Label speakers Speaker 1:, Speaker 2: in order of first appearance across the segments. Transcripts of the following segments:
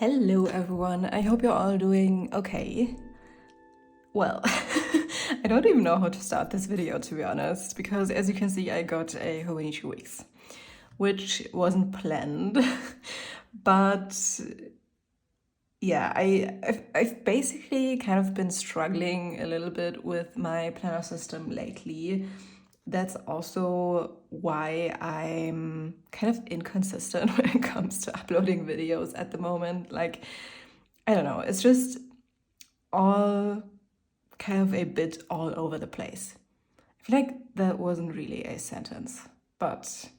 Speaker 1: Hello everyone, I hope you're all doing okay. Well, I don't even know how to start this video, to be honest, because as you can see I got a Hobonichi Weeks, which wasn't planned, but yeah, I've basically kind of been struggling a little bit with my planner system lately. That's also why I'm kind of inconsistent when it comes to uploading videos at the moment. Like, I don't know, it's just all kind of a bit all over the place. I feel like that wasn't really a sentence, but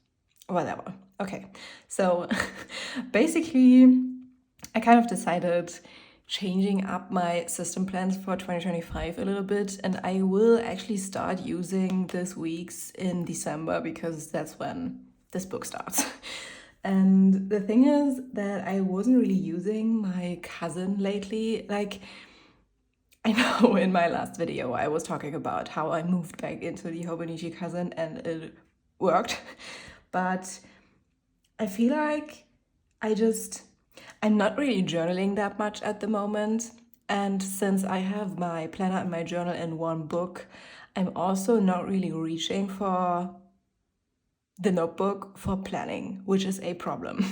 Speaker 1: whatever. Okay, so basically, I kind of decided changing up my system plans for 2025 a little bit, and I will actually start using this weeks in December because that's when this book starts. And the thing is that I wasn't really using my cousin lately. Like, I know in my last video I was talking about how I moved back into the Hobonichi cousin and it worked, but I feel like I'm not really journaling that much at the moment, and since I have my planner and my journal in one book, I'm also not really reaching for the notebook for planning, which is a problem.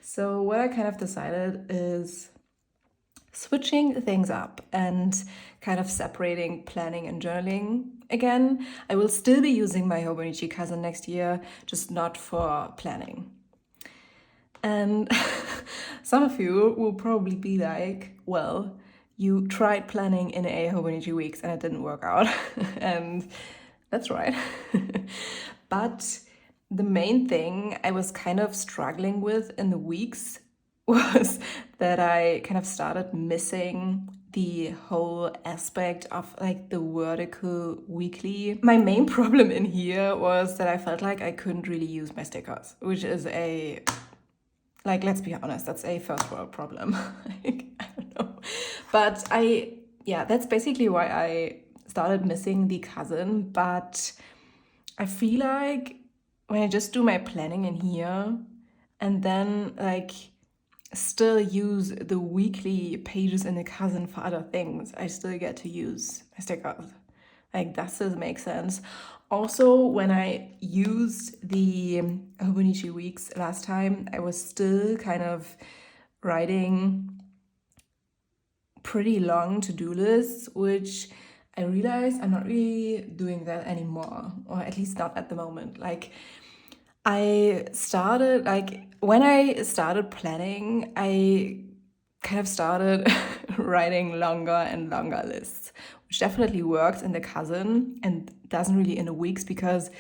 Speaker 1: So what I kind of decided is switching things up and kind of separating planning and journaling again. I will still be using my Hobonichi cousin next year, just not for planning. And some of you will probably be like, well, you tried planning in a Hobonichi Weeks and it didn't work out. And that's right. But the main thing I was kind of struggling with in the weeks was that I kind of started missing the whole aspect of like the vertical weekly. My main problem in here was that I felt like I couldn't really use my stickers, which is like, let's be honest, that's a first world problem. Like, I don't know. But that's basically why I started missing the cousin. But I feel like when I just do my planning in here and then like still use the weekly pages in the cousin for other things, I still get to use my stickers. Like, that does make sense. Also, when I used the Hobonichi Weeks last time, I was still kind of writing pretty long to-do lists, which I realized I'm not really doing that anymore, or at least not at the moment. Like, when I started planning, I kind of started writing longer and longer lists, which definitely works in the cousin and doesn't really in the weeks because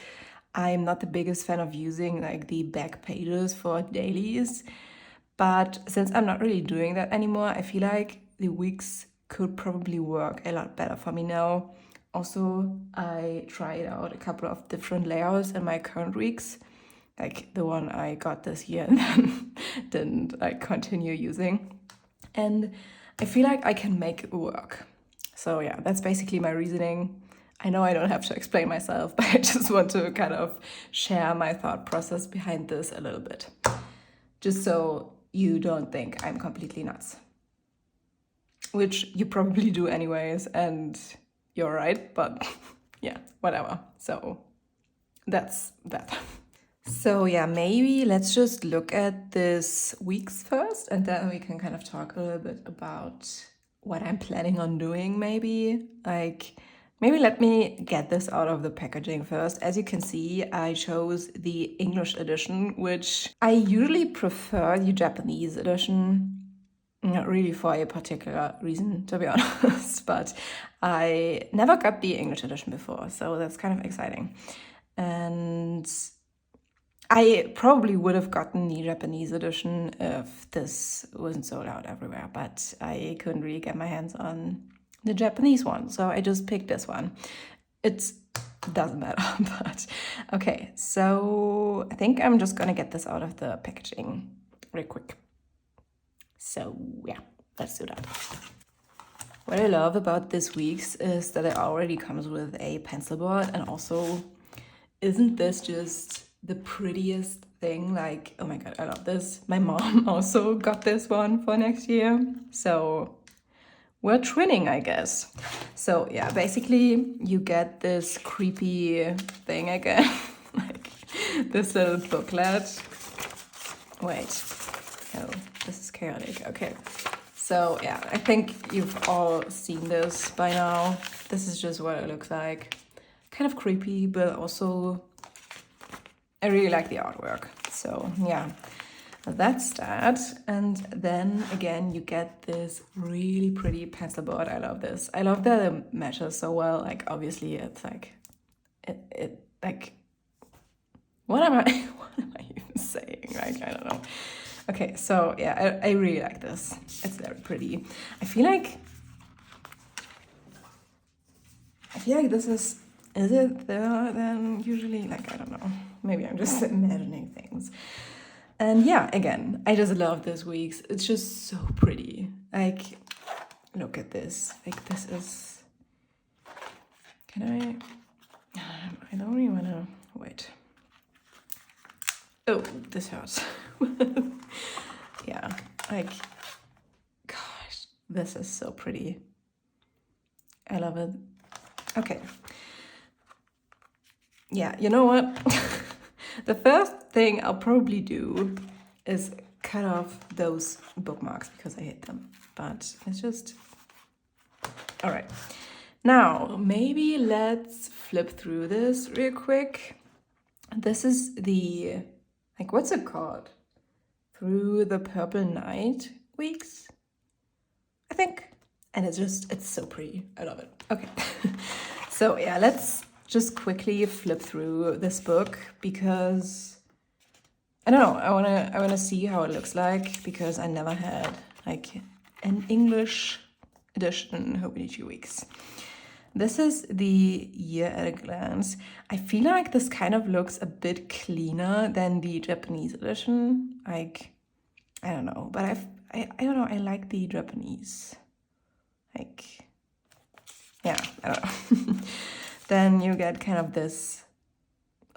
Speaker 1: I'm not the biggest fan of using like the back pages for dailies. But since I'm not really doing that anymore, I feel like the weeks could probably work a lot better for me now. Also, I tried out a couple of different layouts in my current weeks, like the one I got this year and then didn't like continue using. And I feel like I can make it work. So yeah, that's basically my reasoning. I know I don't have to explain myself, but I just want to kind of share my thought process behind this a little bit, just so you don't think I'm completely nuts. Which you probably do anyways, and you're right, but yeah, whatever. So that's that. So yeah, maybe let's just look at this weeks first, and then we can kind of talk a little bit about what I'm planning on doing maybe. Like, maybe let me get this out of the packaging first. As you can see, I chose the English edition, which I usually prefer the Japanese edition. Not really for a particular reason, to be honest, but I never got the English edition before, so that's kind of exciting. And I probably would have gotten the Japanese edition if this wasn't sold out everywhere, but I couldn't really get my hands on the Japanese one, so I just picked this one. It doesn't matter, but okay, so I think I'm just gonna get this out of the packaging real quick. So yeah, let's do that. What I love about this week's is that it already comes with a pencil board, and also, isn't this just the prettiest thing, like, oh my god, I love this. My mom also got this one for next year, so we're twinning, I guess. So yeah, basically you get this creepy thing again, like this little booklet. Wait, oh, this is chaotic. Okay, so yeah, I think you've all seen this by now. This is just what it looks like. Kind of creepy, but also I really like the artwork. So yeah, that's that. And then again, you get this really pretty pencil board. I love this. I love that it matches so well. Like obviously it's like, it like, what am I even saying? Like, I don't know. Okay, so yeah, I really like this. It's very pretty. I feel like this is it there then usually? Like, I don't know. Maybe I'm just imagining things. And yeah, again, I just love this weeks. It's just so pretty. Like, look at this. Like, this is... Can I don't really want to... Wait. Oh, this hurts. Yeah, like, gosh, this is so pretty. I love it. Okay. Yeah, you know what? The first thing I'll probably do is cut off those bookmarks because I hate them. But it's just... All right. Now, maybe let's flip through this real quick. This is the... Like, what's it called? Through the Purple Night weeks, I think. And it's so pretty. I love it. Okay. So yeah, let's just quickly flip through this book because I don't know, I wanna see how it looks like because I never had like an English edition Hobonichi Weeks. This is the Year at a Glance. I feel like this kind of looks a bit cleaner than the Japanese edition. Like, I don't know, but I don't know, I like the Japanese. Like, yeah, I don't know. Then you get kind of this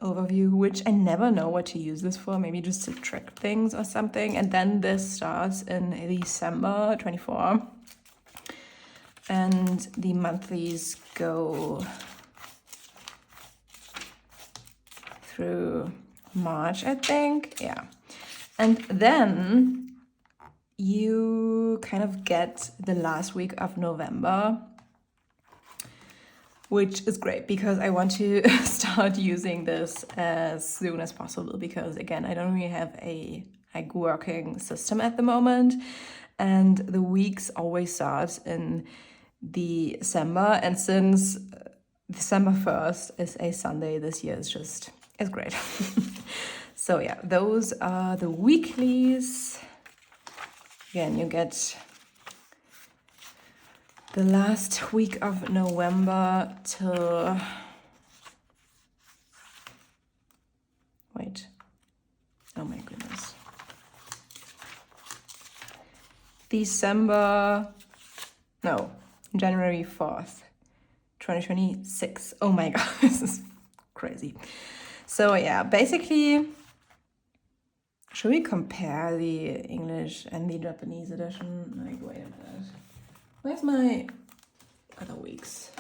Speaker 1: overview, which I never know what to use this for, maybe just to track things or something. And then this starts in December 24. And the monthlies go through March, I think. Yeah. And then you kind of get the last week of November, which is great because I want to start using this as soon as possible because, again, I don't really have a like working system at the moment. And the weeks always start in December, and since December 1st is a Sunday this year, it's great. So yeah, those are the weeklies. Again, you get the last week of November till... Wait. Oh my goodness. January 4th, 2026. Oh my god, this is crazy. So yeah, basically, should we compare the English and the Japanese edition? Like, wait a minute. Where's my other weeks?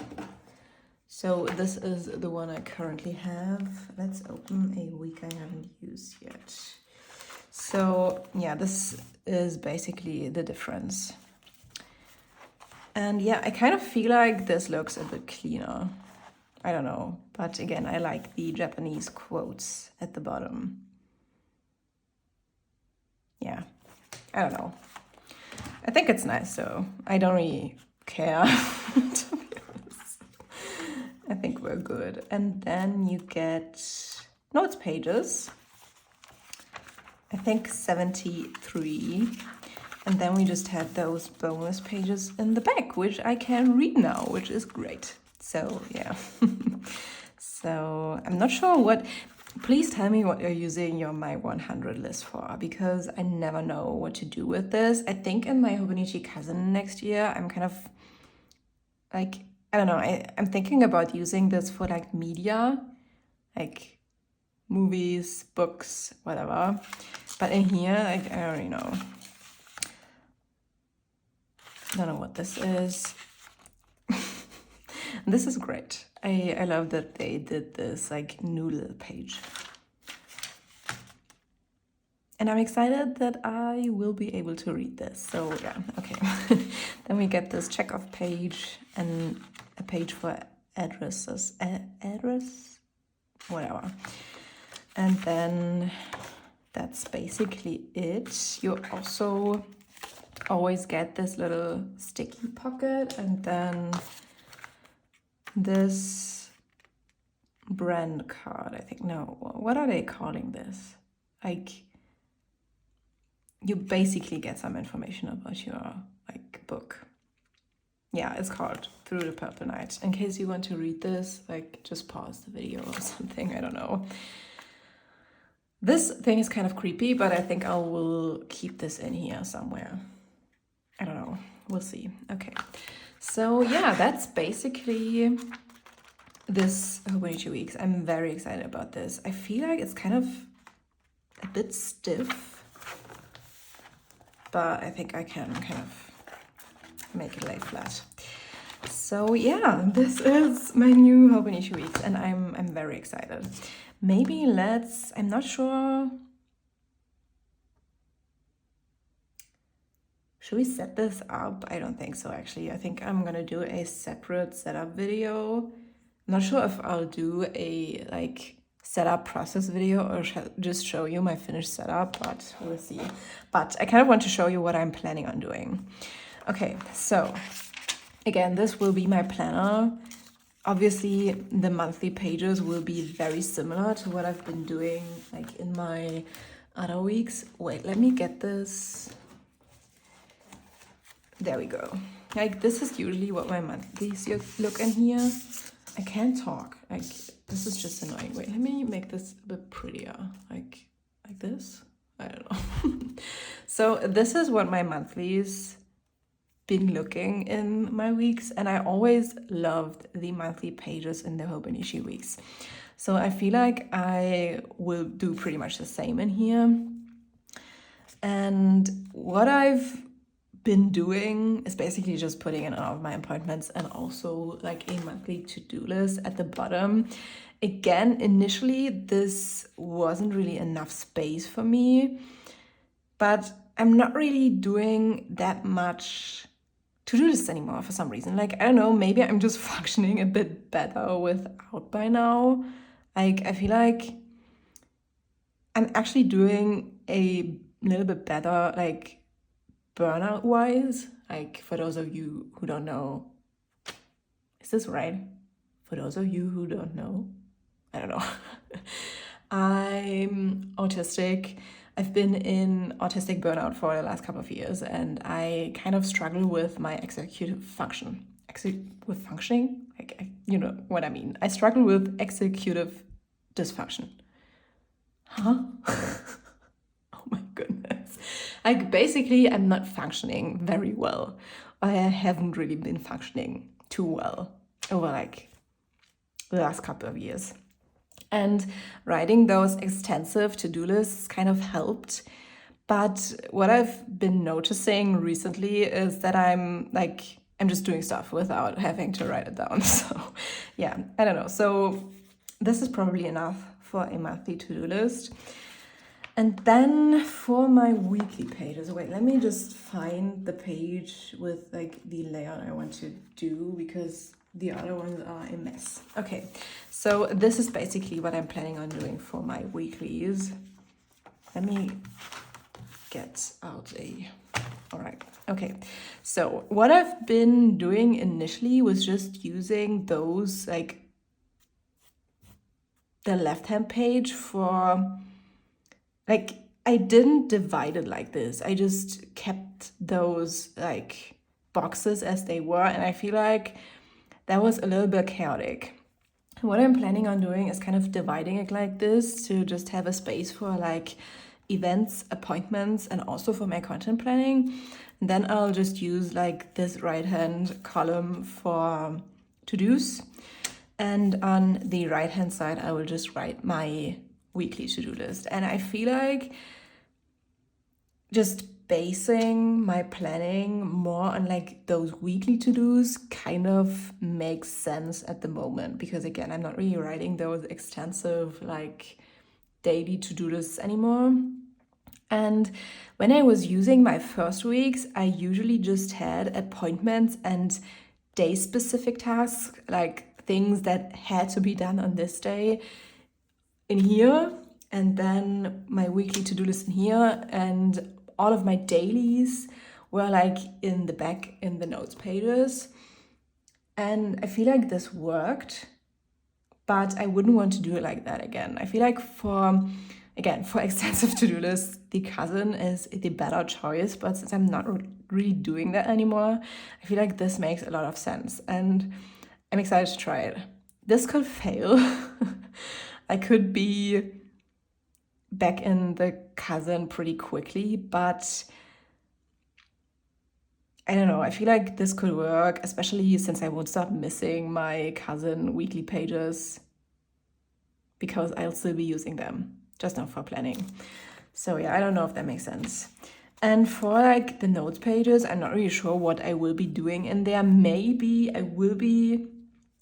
Speaker 1: So this is the one I currently have. Let's open a week I haven't used yet. So yeah, this is basically the difference. And yeah, I kind of feel like this looks a bit cleaner. I don't know. But again, I like the Japanese quotes at the bottom. Yeah, I don't know. I think it's nice, so I don't really care, to be honest. I think we're good. And then you get notes pages. I think 73. And then we just had those bonus pages in the back, which I can read now, which is great. So yeah. So I'm not sure what... Please tell me what you're using your My 100 list for, because I never know what to do with this. I think in my Hobonichi Cousin next year, I'm kind of like, I don't know, I'm thinking about using this for like media, like movies, books, whatever. But in here, like, I already know. I don't know what this is. This is great. I love that they did this like noodle page. And I'm excited that I will be able to read this. So yeah, okay. Then we get this check-off page and a page for addresses. Address? Whatever. And then that's basically it. You also always get this little sticky pocket and then this brand card, I think. No, what are they calling this? Like, you basically get some information about your like book. Yeah, it's called Through the Purple Night. In case you want to read this, like just pause the video or something, I don't know. This thing is kind of creepy, but I think I will keep this in here somewhere. I don't know, we'll see. Okay, so yeah, that's basically this Hobonichi Weeks. I'm very excited about this. I feel like it's kind of a bit stiff, but I think I can kind of make it lay flat. So yeah, this is my new Hobonichi Weeks and I'm very excited. Maybe I'm not sure. Should we set this up? I don't think so actually. I think I'm gonna do a separate setup video. I'm not sure if I'll do a like setup process video or just show you my finished setup, but we'll see. But I kind of want to show you what I'm planning on doing. Okay, so again, this will be my planner. Obviously, the monthly pages will be very similar to what I've been doing like in my other weeks. Wait, let me get this. There we go. Like, this is usually what my monthlies look in here. I can't talk. Like, this is just annoying. Wait, let me make this a bit prettier. Like this? I don't know. So this is what my monthlies been looking in my weeks, and I always loved the monthly pages in the Hobonichi Weeks. So I feel like I will do pretty much the same in here. And what I've been doing is basically just putting in all of my appointments and also like a monthly to-do list at the bottom. Again, initially this wasn't really enough space for me, but I'm not really doing that much to-do lists anymore for some reason. Like, I don't know, maybe I'm just functioning a bit better without by now. Like, I feel like I'm actually doing a little bit better, like burnout wise. Like, for those of you who don't know, is this right? For those of you who don't know, I don't know. I'm autistic. I've been in autistic burnout for the last couple of years, and I kind of struggle with my executive function. With functioning? Like, you know what I mean. I struggle with executive dysfunction. Huh? Oh my goodness. Like, basically, I'm not functioning very well. I haven't really been functioning too well over like the last couple of years. And writing those extensive to-do lists kind of helped. But what I've been noticing recently is that I'm just doing stuff without having to write it down. So yeah, I don't know. So this is probably enough for a monthly to-do list. And then for my weekly pages, wait, let me just find the page with like the layout I want to do, because the other ones are a mess. Okay, so this is basically what I'm planning on doing for my weeklies. Let me get out all right, okay. So what I've been doing initially was just using those, like the left-hand page for, like, I didn't divide it like this. I just kept those like boxes as they were, and I feel like that was a little bit chaotic. What I'm planning on doing is kind of dividing it like this to just have a space for like events, appointments, and also for my content planning. And then I'll just use like this right-hand column for to-dos. And on the right-hand side, I will just write my weekly to-do list. And I feel like just basing my planning more on like those weekly to-dos kind of makes sense at the moment, because again, I'm not really writing those extensive like daily to-do lists anymore. And when I was using my first weeks, I usually just had appointments and day-specific tasks, like things that had to be done on this day in here, and then my weekly to-do list in here, and all of my dailies were like in the back in the notes pages. And I feel like this worked, but I wouldn't want to do it like that again. I feel like for extensive to-do lists, the 𝚜𝚘𝚎𝚘𝚘 is the better choice, but since I'm not really doing that anymore, I feel like this makes a lot of sense, and I'm excited to try it. This could fail. I could be back in the 𝚜𝚘𝚎 pretty quickly, but I don't know, I feel like this could work, especially since I won't start missing my 𝚜𝚘𝚎 weekly pages, because I'll still be using them, just not for planning. So yeah, I don't know if that makes sense. And for like the notes pages, I'm not really sure what I will be doing in there. Maybe I will be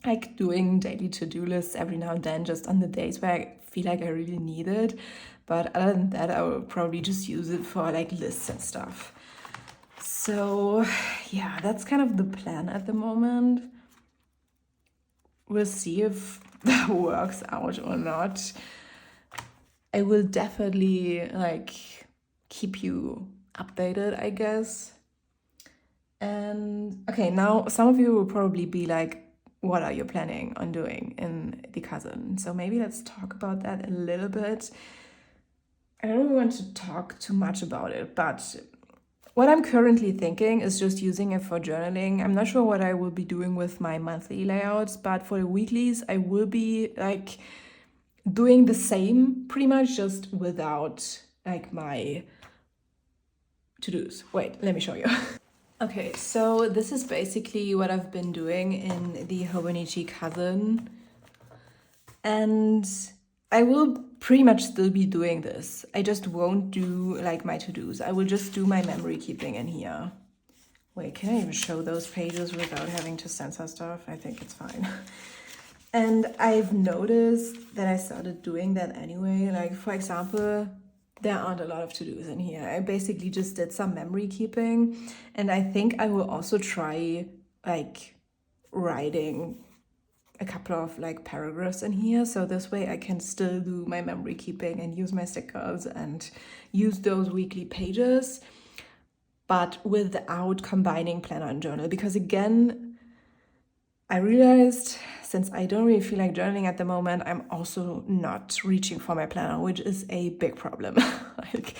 Speaker 1: like doing daily to-do lists every now and then, just on the days where I feel like I really need it. But other than that, I will probably just use it for like lists and stuff. So yeah, that's kind of the plan at the moment. We'll see if that works out or not. I will definitely like keep you updated, I guess. And okay, now some of you will probably be like, what are you planning on doing in the 𝚜𝚘𝚎𝚘? So maybe let's talk about that a little bit. I don't really want to talk too much about it, but what I'm currently thinking is just using it for journaling. I'm not sure what I will be doing with my monthly layouts, but for the weeklies, I will be like doing the same pretty much, just without like my to-dos. Wait, let me show you. Okay, so this is basically what I've been doing in the Hobonichi 𝚜𝚘𝚎𝚘, and I will pretty much still be doing this. I just won't do like my to-dos. I will just do my memory keeping in here. Wait, can I even show those pages without having to censor stuff? I think it's fine. And I've noticed that I started doing that anyway. Like, for example, there aren't a lot of to-dos in here. I basically just did some memory keeping, and I think I will also try like writing a couple of like paragraphs in here, so this way I can still do my memory keeping and use my stickers and use those weekly pages, but without combining planner and journal. Because again, I realized since I don't really feel like journaling at the moment, I'm also not reaching for my planner, which is a big problem. Like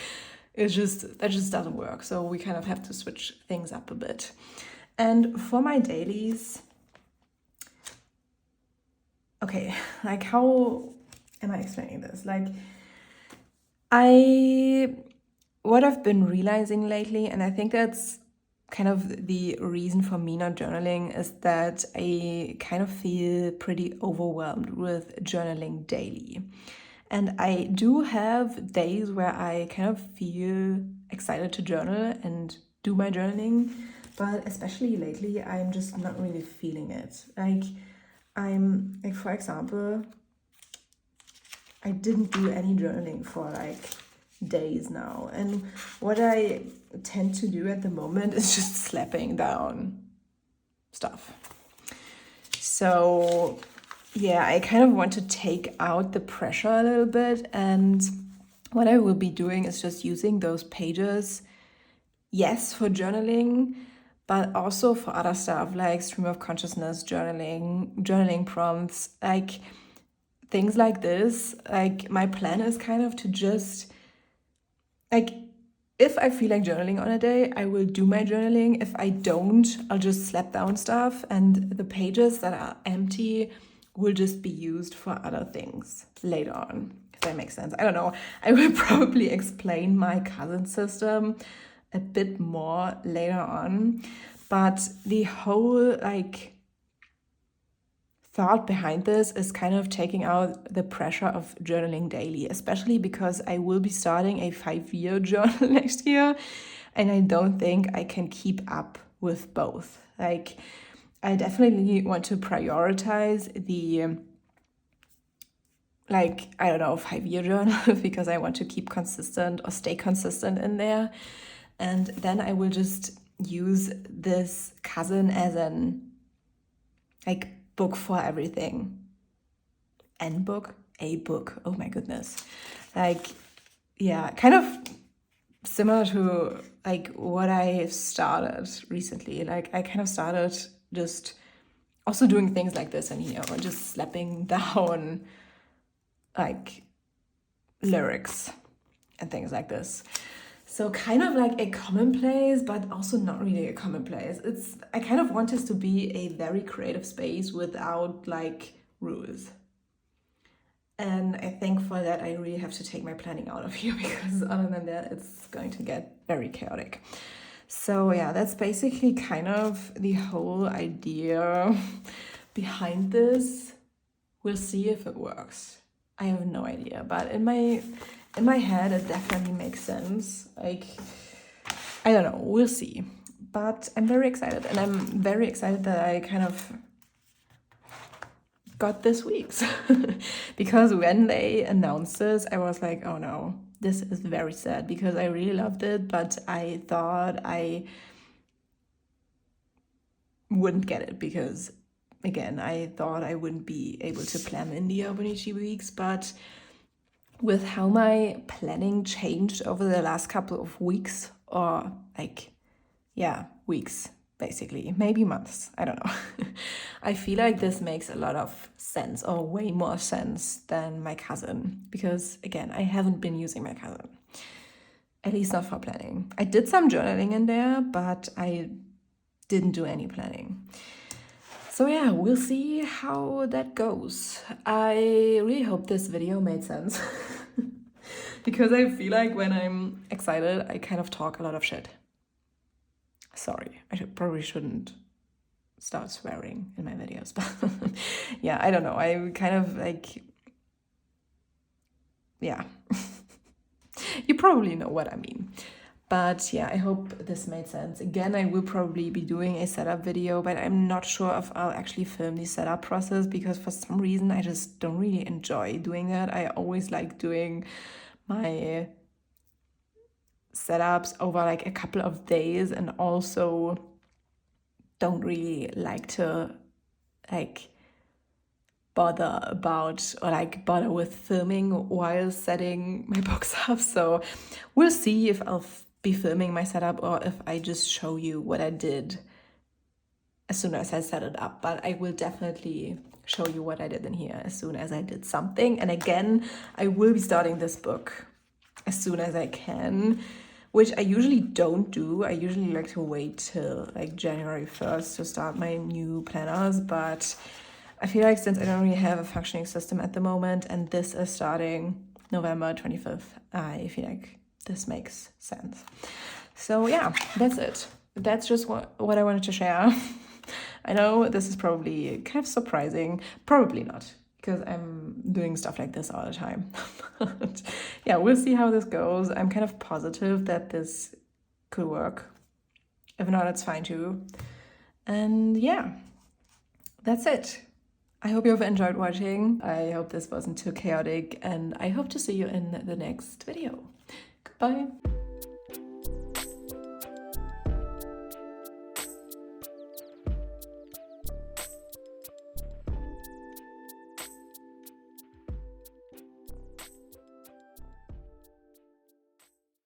Speaker 1: that just doesn't work. So we kind of have to switch things up a bit. And for my dailies, okay, like how am I explaining this? Like what I've been realizing lately, and I think that's kind of the reason for me not journaling, is that I kind of feel pretty overwhelmed with journaling daily. And I do have days where I kind of feel excited to journal and do my journaling, but especially lately, I'm just not really feeling it. Like, for example, I didn't do any journaling for like days now, and what I tend to do at the moment is just slapping down stuff. So yeah, I kind of want to take out the pressure a little bit, and what I will be doing is just using those pages, yes, for journaling, but also for other stuff like stream of consciousness journaling prompts, like things like this. Like my plan is kind of to just like, if I feel like journaling on a day, I will do my journaling. If I don't, I'll just slap down stuff, and the pages that are empty will just be used for other things later on, if that makes sense. I don't know. I will probably explain my 𝚜𝚘𝚎𝚘 system a bit more later on, but the whole like thought behind this is kind of taking out the pressure of journaling daily, especially because I will be starting a 5-year journal next year, and I don't think I can keep up with both. Like, I definitely want to prioritize the like, I don't know, 5-year journal because I want to keep consistent or stay consistent in there. And then I will just use this cousin as an like book for everything. N book? A book. Oh my goodness. Like, yeah, kind of similar to like what I started recently. Like, I kind of started just also doing things like this in here, or just slapping down like lyrics and things like this. So kind of like a commonplace, but also not really a commonplace. I kind of want this to be a very creative space without like rules. And I think for that, I really have to take my planning out of here, because other than that, it's going to get very chaotic. So yeah, that's basically kind of the whole idea behind this. We'll see if it works. I have no idea, but in my head, it definitely makes sense. Like, I don't know, we'll see. But I'm very excited, and I'm very excited that I kind of got this week's because when they announced this, I was like, oh no, this is very sad, because I really loved it, but I thought I wouldn't get it because, again, I thought I wouldn't be able to plan in the Hobonichi Weeks, but with how my planning changed over the last couple of weeks, or like, yeah, weeks, basically, maybe months, I don't know. I feel like this makes a lot of sense, or way more sense than my cousin, because again, I haven't been using my cousin, at least not for planning. I did some journaling in there, but I didn't do any planning. So yeah, we'll see how that goes. I really hope this video made sense because I feel like when I'm excited, I kind of talk a lot of shit. Sorry, I probably shouldn't start swearing in my videos, but yeah, I don't know. I kind of like, yeah, you probably know what I mean. But yeah, I hope this made sense. Again, I will probably be doing a setup video, but I'm not sure if I'll actually film the setup process, because for some reason I just don't really enjoy doing that. I always like doing my setups over like a couple of days, and also don't really like to like bother with filming while setting my books up. So we'll see if I'll be filming my setup, or if I just show you what I did as soon as I set it up. But I will definitely show you what I did in here as soon as I did something. And again, I will be starting this book as soon as I can, which I usually don't do. I usually like to wait till like January 1st to start my new planners, but I feel like since I don't really have a functioning system at the moment, and this is starting November 25th, I feel like this makes sense. So yeah, that's it. That's just what I wanted to share. I know this is probably kind of surprising. Probably not, because I'm doing stuff like this all the time. But yeah, we'll see how this goes. I'm kind of positive that this could work. If not, it's fine too. And yeah, that's it. I hope you've enjoyed watching. I hope this wasn't too chaotic, and I hope to see you in the next video. Goodbye.